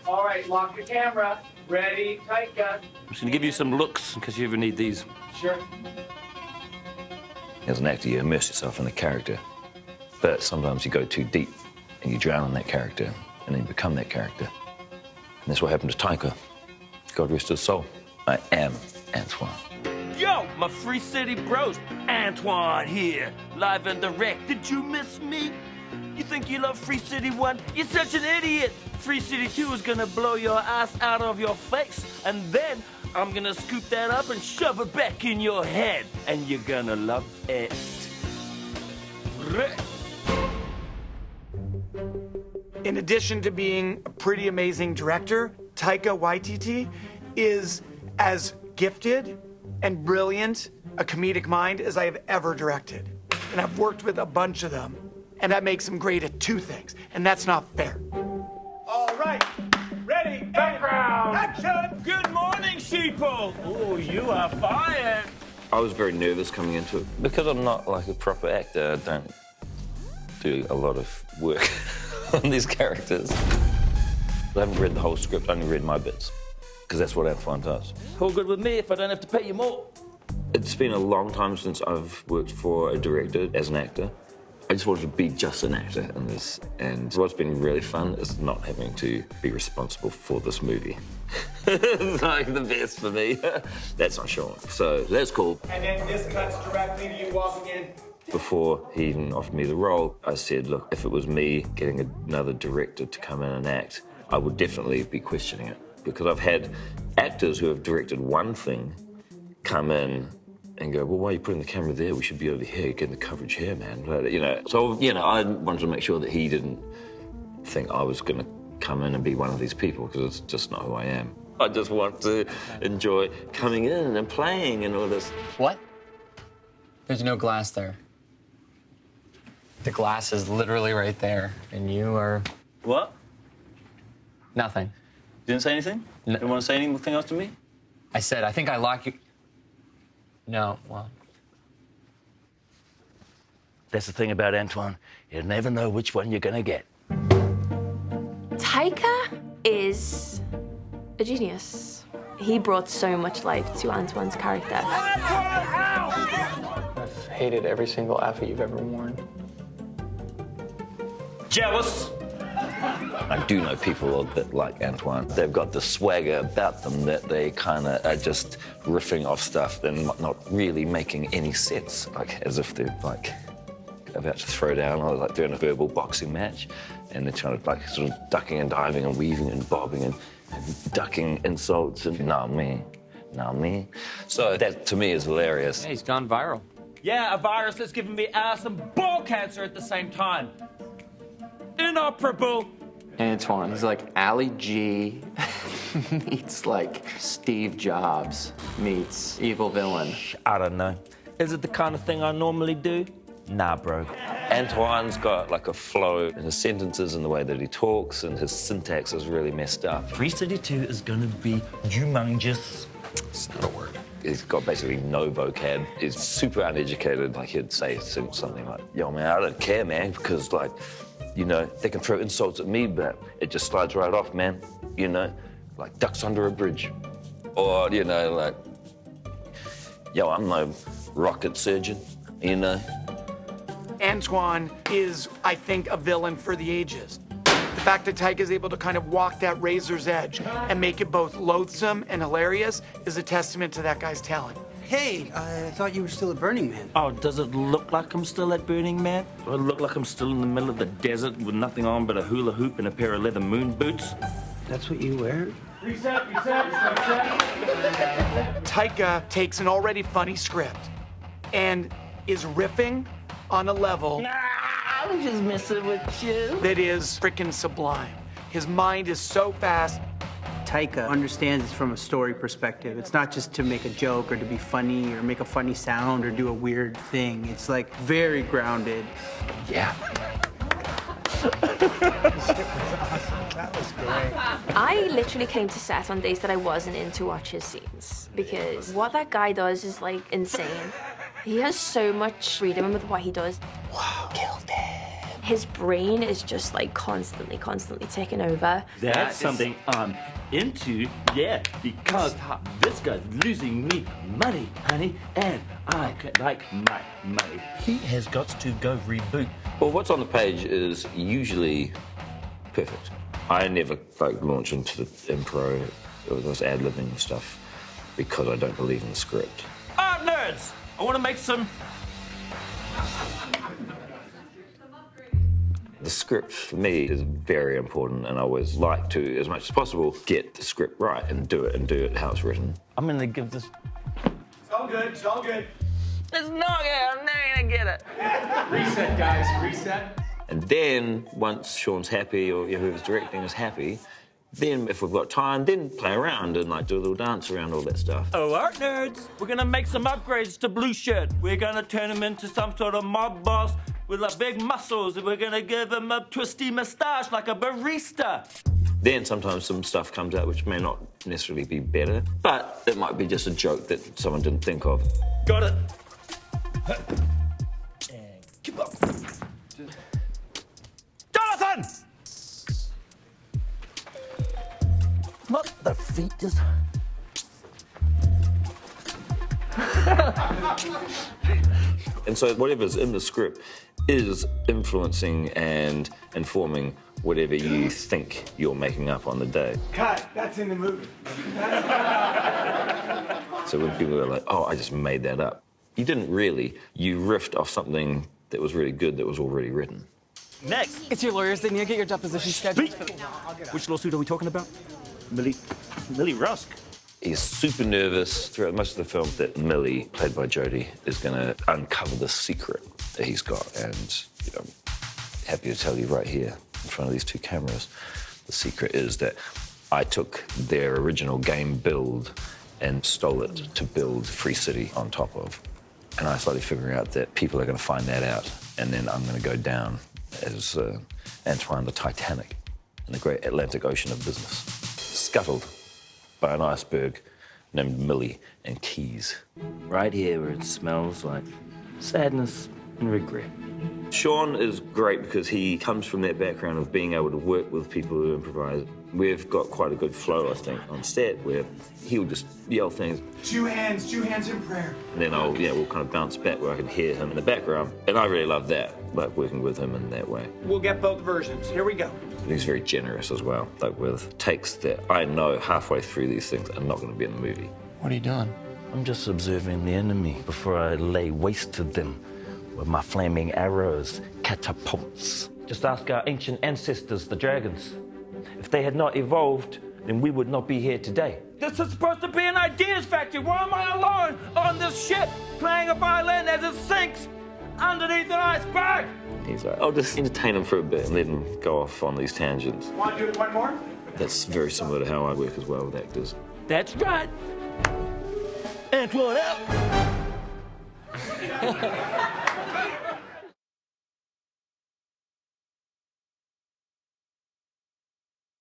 All right, lock the camera. Ready, Taika. I'm just gonna give you some looks in case you ever need these. Sure. As an actor, you immerse yourself in the character, but sometimes you go too deep and you drown in that character and then you become that character. And that's what happened to Taika. God rest his soul. I am Antoine. Yo, my Free City bros, Antoine here, live and direct. Did you miss me? You think you love Free City 1? You're such an idiot. Free City 2 is gonna blow your ass out of your face, and then I'm gonna scoop that up and shove it back in your head, and you're gonna love it. In addition to being a pretty amazing director, Taika Waititi is as gifted and brilliant a comedic mind as I have ever directed. And I've worked with a bunch of them, and that makes him great at two things, and that's not fair. All right, ready, background, action! Good morning, sheeple. Oh, you are fired. I was very nervous coming into it. Because I'm not like a proper actor, I don't do a lot of work on these characters. I haven't read the whole script, I only read my bits, because that's what Antoine does. All good with me if I don't have to pay you more. It's been a long time since I've worked for a director as an actor. I just wanted to be just an actor in this, and what's been really fun is not having to be responsible for this movie. It's like the best for me. That's not Sean, so that's cool. And then this cuts directly to you walking in. Before he even offered me the role, I said, look, if it was me getting another director to come in and act, I would definitely be questioning it. Because I've had actors who have directed one thing come in and go, well, why are you putting the camera there? We should be over here, getting the coverage here, man. But, so, I wanted to make sure that he didn't think I was going to come in and be one of these people, because it's just not who I am. I just want to enjoy coming in and playing and all this. What? There's no glass there. The glass is literally right there, and you are... What? Nothing. You didn't say anything? No. You don't want to say anything else to me? I said, I think I lock you... No, well... That's the thing about Antoine. You never know which one you're gonna get. Taika is a genius. He brought so much life to Antoine's character. I've hated every single outfit you've ever worn. Jealous? I do know people a bit like Antoine. They've got the swagger about them that they kind of are just riffing off stuff and not really making any sense, like as if they're like about to throw down or like doing a verbal boxing match, and they're trying to like sort of ducking and diving and weaving and bobbing and ducking insults and nah me. So that to me is hilarious. Yeah, he's gone viral. Yeah, a virus that's giving me ass and ball cancer at the same time. Inoperable. Antoine, he's like Ali G meets like Steve Jobs meets evil villain. I don't know. Is it the kind of thing I normally do? Nah, bro. Antoine's got like a flow in his sentences and the way that he talks, and his syntax is really messed up. Free City 2 is gonna be humongous. It's not a word. He's got basically no vocab. He's super uneducated. Like he'd say something like, yo, man, I don't care, man, because like, they can throw insults at me, but it just slides right off, man. Like ducks under a bridge. Or, like, yo, I'm no rocket surgeon, Antoine is, I think, a villain for the ages. The fact that Taika is able to kind of walk that razor's edge and make it both loathsome and hilarious is a testament to that guy's talent. Hey, I thought you were still at Burning Man. Oh, does it look like I'm still at Burning Man? Or it look like I'm still in the middle of the desert with nothing on but a hula hoop and a pair of leather moon boots? That's what you wear? Reset. Taika takes an already funny script and is riffing on a level Nah, I'm just messing with you. that is freaking sublime. His mind is so fast. Taika understands it from a story perspective. It's not just to make a joke or to be funny or make a funny sound or do a weird thing. It's like very grounded. Yeah. That was great. I literally came to set on days that I wasn't in to watch his scenes because what that guy does is like insane. He has so much freedom with what he does. Wow, killed it. his brain is just like constantly taking over. That's something I'm into, yeah, because this guy's losing me money, honey, and I like my money. He has got to go reboot. Well, what's on the page is usually perfect. I never launch into the improv or those ad-libbing stuff because I don't believe in the script. Art nerds! I want to make some... The script for me is very important, and I always like to, as much as possible, get the script right and do it how it's written. I'm gonna give this... It's all good, it's all good. It's not good, I'm never gonna get it. Reset, guys, reset. And then, once Sean's happy, or whoever's directing is happy, then if we've got time, then play around and like do a little dance around all that stuff. Oh, art nerds! We're gonna make some upgrades to Blue Shirt. We're gonna turn him into some sort of mob boss with like big muscles, and we're gonna give him a twisty mustache like a barista. Then sometimes some stuff comes out which may not necessarily be better, but it might be just a joke that someone didn't think of. Got it. And keep up. Jonathan! Not the fetus. And so whatever's in the script is influencing and informing whatever you think you're making up on the day. Cut. That's in the movie. So when people are like, oh, I just made that up. You didn't really. You riffed off something that was really good that was already written. Next. It's your lawyers. They need to get your deposition scheduled. Which lawsuit are we talking about? Millie Rusk. He's super nervous throughout most of the film that Millie, played by Jodie, is going to uncover the secret that he's got. And I'm happy to tell you right here in front of these two cameras, the secret is that I took their original game build and stole it to build Free City on top of. And I started figuring out that people are going to find that out, and then I'm going to go down as Antoine the Titanic in the great Atlantic Ocean of business, scuttled by an iceberg named Millie and Keys. Right here where it smells like sadness and regret. Sean is great because he comes from that background of being able to work with people who improvise. We've got quite a good flow, I think, on set where he'll just yell things. Two hands in prayer. And then we'll kind of bounce back where I can hear him in the background. And I really love that, like working with him in that way. We'll get both versions. Here we go. He's very generous as well, like with takes that I know halfway through these things are not going to be in the movie. What are you doing? I'm just observing the enemy before I lay waste to them with my flaming arrows, catapults. Just ask our ancient ancestors, the dragons. If they had not evolved, then we would not be here today. This is supposed to be an ideas factory. Why am I alone on this ship playing a violin as it sinks underneath an iceberg? He's like, I'll just entertain him for a bit and let him go off on these tangents. Want to do it one more? That's very similar to how I work as well with actors. That's right. Antoine out.